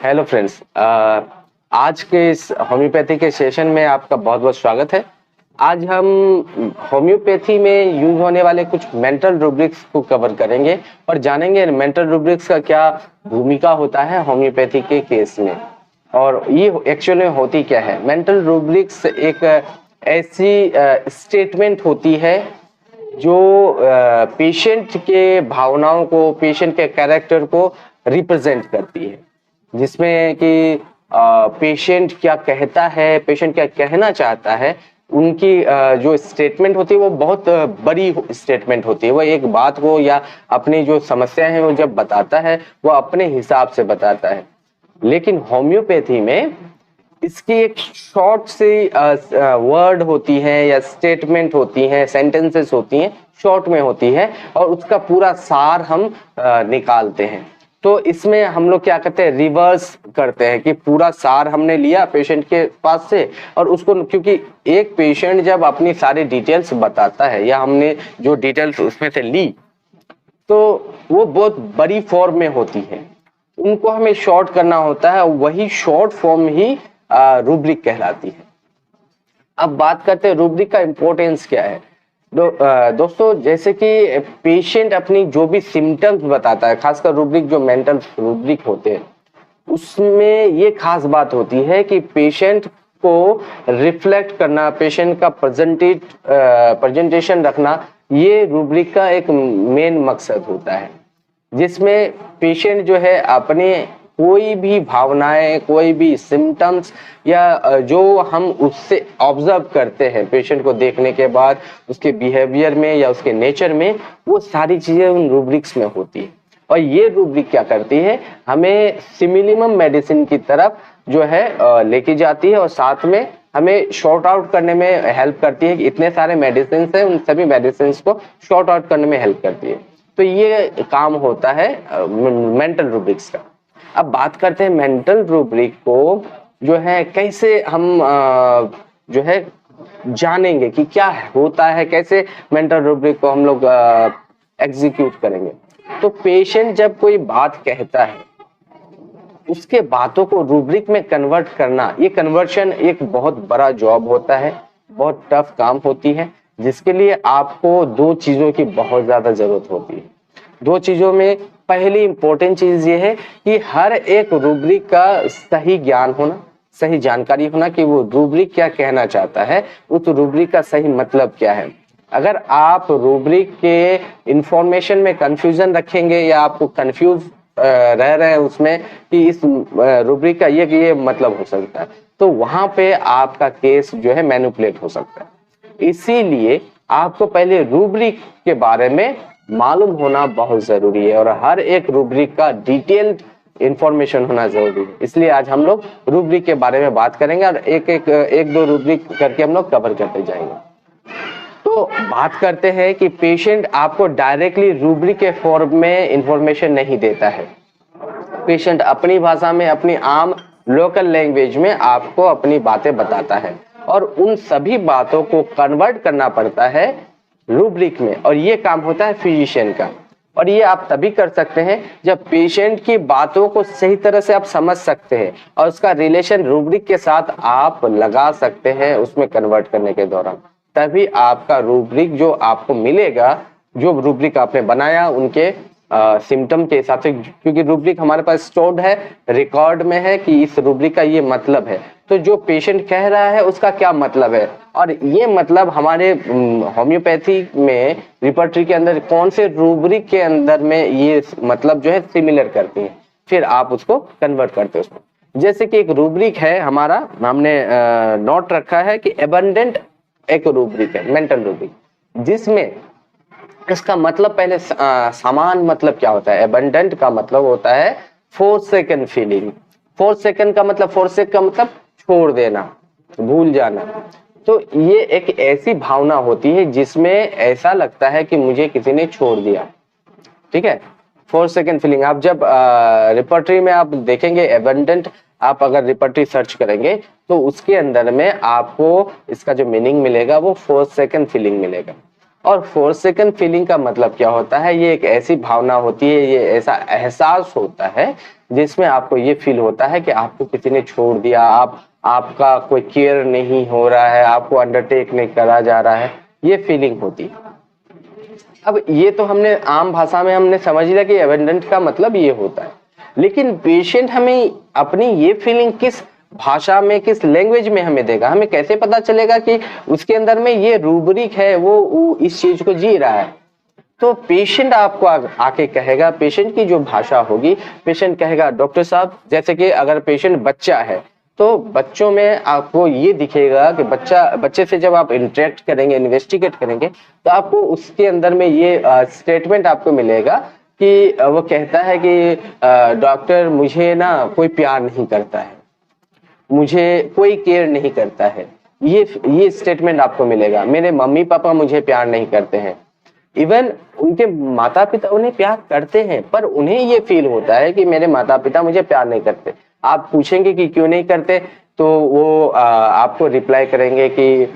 Hello friends, आज के इस होम्योपैथी के सेशन में आपका बहुत बहुत स्वागत है। आज हम होम्योपैथी में यूज होने वाले कुछ मेंटल रूब्रिक्स को कवर करेंगे और जानेंगे मेंटल रूब्रिक्स का क्या भूमिका होता है होम्योपैथी के केस में और ये एक्चुअली में होती क्या है। मेंटल रूब्रिक्स एक ऐसी स्टेटमेंट होती है जो पेशेंट के भावनाओं को, पेशेंट के कैरेक्टर को रिप्रेजेंट करती है, जिसमें कि पेशेंट क्या कहता है, पेशेंट क्या कहना चाहता है, उनकी जो स्टेटमेंट होती है वो बहुत बड़ी स्टेटमेंट होती है। वो एक बात को या अपनी जो समस्या है वो जब बताता है वो अपने हिसाब से बताता है। लेकिन होम्योपैथी में इसकी एक शॉर्ट सी वर्ड होती है या स्टेटमेंट होती है, सेंटेंसेस होती हैं, शॉर्ट में होती है और उसका पूरा सार हम निकालते हैं। तो इसमें हम लोग क्या करते हैं, रिवर्स करते हैं कि पूरा सार हमने लिया पेशेंट के पास से और उसको, क्योंकि एक पेशेंट जब अपनी सारी डिटेल्स बताता है या हमने जो डिटेल्स उसमें से ली तो वो बहुत बड़ी फॉर्म में होती है, उनको हमें शॉर्ट करना होता है। वही शॉर्ट फॉर्म ही रूब्रिक कहलाती है। अब बात करते हैं रूब्रिक का इंपॉर्टेंस क्या है। दोस्तों, जैसे कि पेशेंट अपनी जो भी सिम्टम्स बताता है, खासकर रूब्रिक जो मेंटल रूब्रिक होते हैं उसमें ये खास बात होती है कि पेशेंट को रिफ्लेक्ट करना, पेशेंट का प्रेजेंटेशन रखना, ये रूब्रिक का एक मेन मकसद होता है, जिसमें पेशेंट जो है अपने कोई भी भावनाएं, कोई भी सिम्टम्स या जो हम उससे ऑब्जर्व करते हैं पेशेंट को देखने के बाद उसके बिहेवियर में या उसके नेचर में, वो सारी चीजें उन रूब्रिक्स में होती है। और ये रूब्रिक क्या करती है, हमें सिमिलिमम मेडिसिन की तरफ जो है लेके जाती है और साथ में हमें शॉर्ट आउट करने में हेल्प करती है कि इतने सारे मेडिसिन है, उन सभी मेडिसिन को शॉर्ट आउट करने में हेल्प करती है। तो ये काम होता है मेंटल रूब्रिक्स का। अब बात करते हैं मेंटल रूब्रिक को जो है कैसे हम जो है जानेंगे कि क्या होता है, कैसे मेंटल रूब्रिक को हम लोग एग्जीक्यूट करेंगे। तो पेशेंट जब कोई बात कहता है उसके बातों को रूब्रिक में कन्वर्ट करना, ये कन्वर्शन एक बहुत बड़ा जॉब होता है, बहुत टफ काम होती है, जिसके लिए आपको दो चीजों की बहुत ज्यादा जरूरत होती है। दो चीजों में पहली इंपॉर्टेंट चीज ये है कि हर एक रूब्रिक का सही ज्ञान होना, सही जानकारी होना कि वो रूब्रिक क्या कहना चाहता है, उस रूब्रिक का सही मतलब क्या है। अगर आप रूब्रिक के इंफॉर्मेशन में कंफ्यूजन रखेंगे या आपको कंफ्यूज रह रहे हैं उसमें कि इस रूब्रिक का ये मतलब हो सकता है, तो वहां पे आपका केस जो है मैनिपुलेट हो सकता है। इसीलिए आपको पहले रूब्रिक के बारे में मालूम होना बहुत जरूरी है और हर एक रूब्रिक का डिटेल्ड इंफॉर्मेशन होना जरूरी है। इसलिए आज हम लोग रूब्रिक के बारे में बात करेंगे और एक दो रूब्रिक करके हम लोग कवर करते जाएंगे। तो बात करते हैं कि पेशेंट आपको डायरेक्टली रूब्रिक के फॉर्म में इंफॉर्मेशन नहीं देता है। पेशेंट अपनी भाषा में, अपनी आम लोकल लैंग्वेज में आपको अपनी बातें बताता है और उन सभी बातों को कन्वर्ट करना पड़ता है रूब्रिक में, और ये काम होता है फिजिशियन का। और ये आप तभी कर सकते हैं जब पेशेंट की बातों को सही तरह से आप समझ सकते हैं और उसका रिलेशन रूब्रिक के साथ आप लगा सकते हैं उसमें कन्वर्ट करने के दौरान। तभी आपका रूब्रिक जो आपको मिलेगा, जो रूब्रिक आपने बनाया उनके सिम्टम के हिसाब से, क्योंकि रूब्रिक हमारे पास स्टोर्ड है, रिकॉर्ड में है कि इस रूब्रिक का ये मतलब है, तो जो पेशेंट कह रहा है उसका क्या मतलब है और ये मतलब हमारे होम्योपैथी में रिपर्टरी के अंदर कौन से रूब्रिक के अंदर में ये मतलब जो है सिमिलर करती है, फिर आप उसको कन्वर्ट करते हो उसमें। जैसे कि एक रूब्रिक है हमारा, हमने नोट रखा है कि एबंडेंट एक रूब्रिक है, मेंटल रूब्रिक, जिसमें इसका मतलब पहले समान मतलब क्या होता है। एबंडेंट का मतलब होता है फोरसेकन फीलिंग। फोरसेकन का मतलब, फोरसेक का मतलब छोड़ देना, भूल जाना। तो ये एक ऐसी भावना होती है जिसमें ऐसा लगता है कि मुझे किसी ने छोड़ दिया, ठीक है। फोरसेकन फीलिंग आप जब रिपर्टरी में आप देखेंगे एबंडेंट, आप अगर रिपर्टरी सर्च करेंगे तो उसके अंदर में आपको इसका जो मीनिंग मिलेगा वो फोरसेकन फीलिंग मिलेगा। और फोरसेकन फीलिंग का मतलब क्या होता है? ये एक ऐसी भावना होती है, ये ऐसा एहसास होता है जिसमें आपको ये फील होता है कि आपको किसी ने छोड़ दिया, आपका कोई केयर नहीं हो रहा है, आपको अंडरटेक नहीं करा जा रहा है, ये फीलिंग होती है। अब ये तो हमने आम भाषा में हमने समझ लिया कि एबेंडेंट का मतलब ये होता है, लेकिन पेशेंट हमें अपनी ये फीलिंग किस भाषा में, किस लैंग्वेज में हमें देगा? हमें कैसे पता चलेगा कि उसके अंदर में ये रूब्रिक है, वो इस चीज को जी रहा है? तो पेशेंट आपको आके कहेगा, पेशेंट की जो भाषा होगी, पेशेंट कहेगा डॉक्टर साहब, जैसे कि अगर पेशेंट बच्चा है तो बच्चों में आपको ये दिखेगा कि बच्चे से जब आप इंटरेक्ट करेंगे, इन्वेस्टिगेट करेंगे, तो आपको उसके अंदर में ये स्टेटमेंट आपको मिलेगा कि वो कहता है कि डॉक्टर मुझे ना कोई प्यार नहीं करता है, मुझे कोई केयर नहीं करता है। ये स्टेटमेंट आपको मिलेगा, मेरे मम्मी पापा मुझे प्यार नहीं करते हैं। इवन उनके माता पिता उन्हें प्यार करते हैं, पर उन्हें ये फील होता है कि मेरे माता पिता मुझे प्यार नहीं करते। आप पूछेंगे कि क्यों नहीं करते, तो वो आपको रिप्लाई करेंगे कि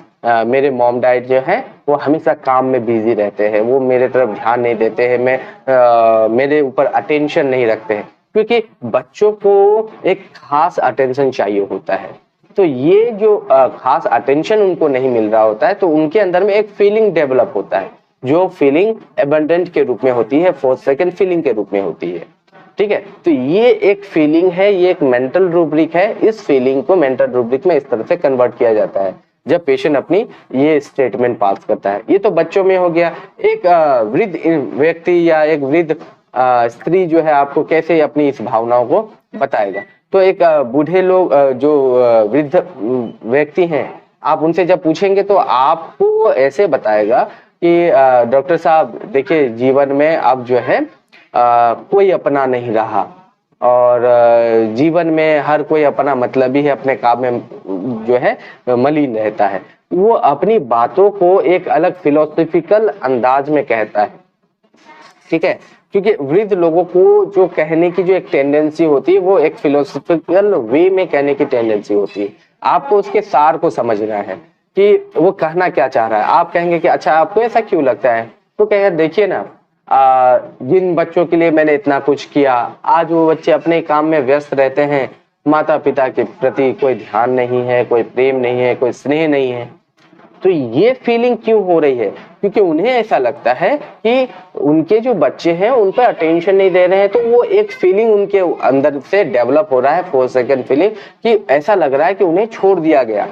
मेरे मॉम डैड जो है वो हमेशा काम में बिजी रहते हैं, वो मेरे तरफ ध्यान नहीं देते हैं, मेरे ऊपर अटेंशन नहीं रखते हैं, क्योंकि बच्चों को एक खास अटेंशन चाहिए होता है। तो ये जो खास अटेंशन उनको नहीं मिल रहा होता है, तो उनके अंदर में एक फीलिंग डेवलप होता है, जो फीलिंग एबंडेंट के रूप में होती है, फोरसेकन फीलिंग के रूप में होती है। ठीक है, तो ये एक फीलिंग है, ये एक मेंटल रूब्रिक है। इस फीलिंग को मेंटल रूब्रिक में इस तरह से कन्वर्ट किया जाता है जब पेशेंट अपनी ये स्टेटमेंट पास करता है। ये तो बच्चों में हो गया। एक वृद्ध व्यक्ति या एक वृद्ध स्त्री जो है आपको कैसे अपनी इस भावनाओं को बताएगा? तो एक बूढ़े लोग जो वृद्ध व्यक्ति हैं, आप उनसे जब पूछेंगे तो आपको ऐसे बताएगा कि डॉक्टर साहब देखिए, जीवन में अब जो है कोई अपना नहीं रहा, और जीवन में हर कोई अपना मतलब ही है, अपने काम में जो है मलिन रहता है। वो अपनी बातों को एक अलग फिलोसॉफिकल अंदाज में कहता है। ठीक है, क्योंकि वृद्ध लोगों को जो कहने की जो एक टेंडेंसी होती है, वो एक फिलोसॉफिकल वे में कहने की टेंडेंसी होती है। आपको उसके सार को समझना है कि वो कहना क्या चाह रहा है। आप कहेंगे कि अच्छा आपको ऐसा क्यों लगता है, तो कहेंगे देखिए ना, जिन बच्चों के लिए मैंने इतना कुछ किया, आज वो बच्चे अपने काम में व्यस्त रहते हैं, माता पिता के प्रति कोई ध्यान नहीं है, कोई प्रेम नहीं है, कोई स्नेह नहीं है। तो ये फीलिंग क्यों हो रही है? क्योंकि उन्हें ऐसा लगता है कि उनके जो बच्चे हैं उन पर अटेंशन नहीं दे रहे हैं, तो वो एक फीलिंग उनके अंदर से डेवलप हो रहा है, फोरसेकन फीलिंग, कि ऐसा लग रहा है कि उन्हें छोड़ दिया गया,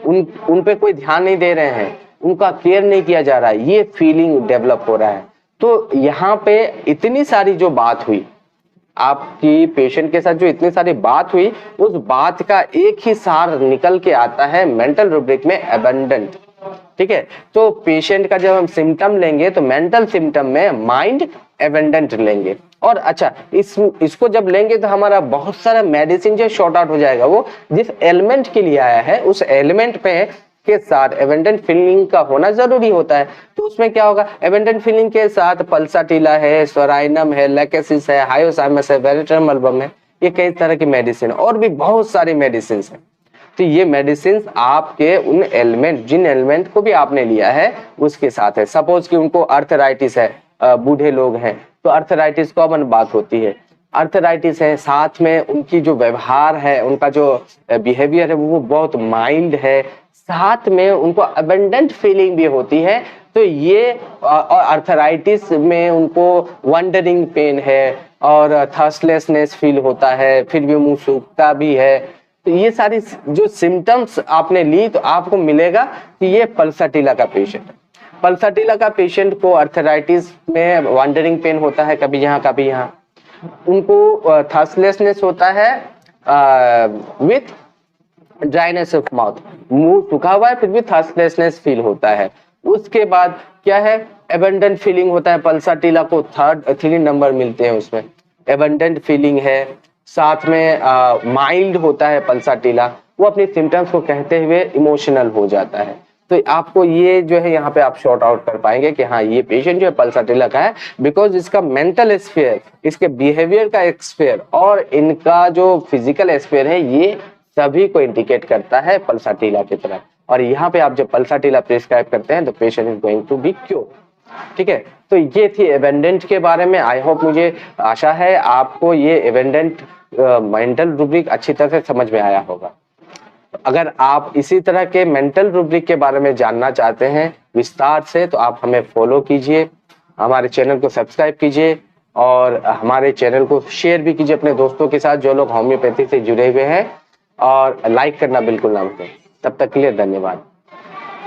उन पे कोई ध्यान नहीं दे रहे हैं, उनका केयर नहीं किया जा रहा है। ये फीलिंग डेवलप हो रहा है। तो यहाँ पे इतनी सारी जो बात हुई आपकी पेशेंट के साथ, जो इतनी सारी बात हुई, उस बात का एक ही सार निकल के आता है मेंटल रूब्रिक में, एबंडेंट। ठीक है, तो पेशेंट का जब हम सिम्टम लेंगे तो मेंटल सिम्टम में माइंड एबंडेंट लेंगे। और अच्छा, इसको जब लेंगे तो हमारा बहुत सारा मेडिसिन जो शॉर्ट आउट हो जाएगा। वो जिस एलिमेंट के लिए आया है उस एलिमेंट पे के साथ एबंडेंट फीलिंग का होना जरूरी होता है। तो उसमें क्या होगा, एबंडेंट फीलिंग के साथ पल्साटिला है, सोराइनम है, लैकेसिस है, हायोसाइमस है, वेरिट्रम अल्बम है, ये कई तरह की मेडिसिन और भी बहुत सारी मेडिसिन है। तो ये मेडिसिन आपके उन एलिमेंट, जिन एलिमेंट को भी आपने लिया है उसके साथ है। सपोज कि उनको अर्थराइटिस है, बूढ़े लोग हैं तो अर्थराइटिस कॉमन बात होती है, अर्थराइटिस है, साथ में उनकी जो व्यवहार है, उनका जो बिहेवियर है वो बहुत माइल्ड है, साथ में उनको अबंडेंट फीलिंग भी होती है। तो ये और अर्थराइटिस में उनको वंडरिंग पेन है और थर्स्टलेसनेस फील होता है, फिर भी मुंह सूखता भी है। तो ये सारी जो सिम्टम्स आपने ली तो आपको मिलेगा कि ये पल्साटिला का पेशेंट है। पल्साटिला का पेशेंट को अर्थराइटिस में वंडरिंग पेन होता है, कभी यहाँ कभी यहाँ। उनको थर्स्टलेसनेस होता है विथ ड्राइनेस ऑफ माउथ, मुंह सूखा हुआ है फिर भी थर्स्टलेसनेस फील होता है। उसके बाद क्या है, एबंडेंट फीलिंग होता है। पल्साटिला को 3 नंबर मिलते हैं उसमें, एबंडेंट फीलिंग है, साथ में माइल्ड होता है पल्साटिला। वो अपनी सिम्टम्स को कहते हुए इमोशनल हो जाता है। तो आपको ये जो है यहाँ पे आप शॉर्ट आउट कर पाएंगे कि हाँ ये पेशेंट जो है पल्साटिला का है, बिकॉज इसका मेंटल स्फीयर, इसके बिहेवियर का एक स्फीयर और इनका जो फिजिकल स्फीयर है, ये सभी को इंडिकेट करता है पल्साटिला की तरफ। और यहाँ पे आप जब पल्साटिला प्रिस्क्राइब करते हैं तो patient is going to be cure. ठीक है, तो ये थी एवेंडेंट के बारे में। आई होप, मुझे आशा है आपको ये एवेंडेंट मेंटल रूब्रिक अच्छी तरह से समझ में आया होगा। अगर आप इसी तरह के मेंटल रूब्रिक के बारे में जानना चाहते हैं विस्तार से, तो आप हमें फॉलो कीजिए, हमारे चैनल को सब्सक्राइब कीजिए और हमारे चैनल को शेयर भी कीजिए अपने दोस्तों के साथ जो लोग होम्योपैथी से जुड़े हुए हैं, और लाइक करना बिल्कुल ना भूलें। तब तक के लिए धन्यवाद।